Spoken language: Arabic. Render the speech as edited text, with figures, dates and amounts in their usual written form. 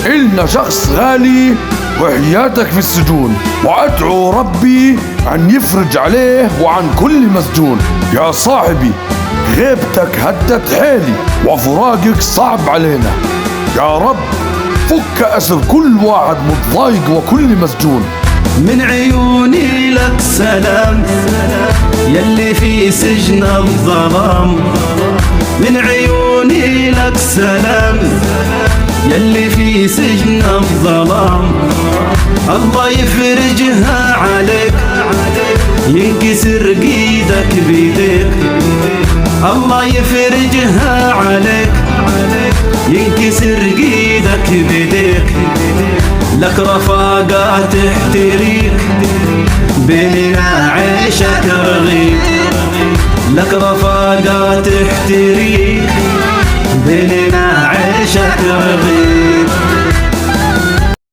إلنا شخص غالي وحياتك في السجون، وأدعو ربي أن يفرج عليه وعن كل مسجون. يا صاحبي غيبتك هدت حيلي وفراقك صعب علينا، يا رب فك أسر كل واحد متضايق وكل مسجون. من عيوني لك سلام يلي في سجن الظلام، من عيوني لك سلام يلي في سجن الظلام. الله يفرجها عليك ينكسر قيدك بيديك، الله يفرجها عليك ينكسر قيدك بيديك. لك رفاقات تحتريك بيننا عيشك رغيد، لك رفاقات تحتريك بيننا عيشك رغيد.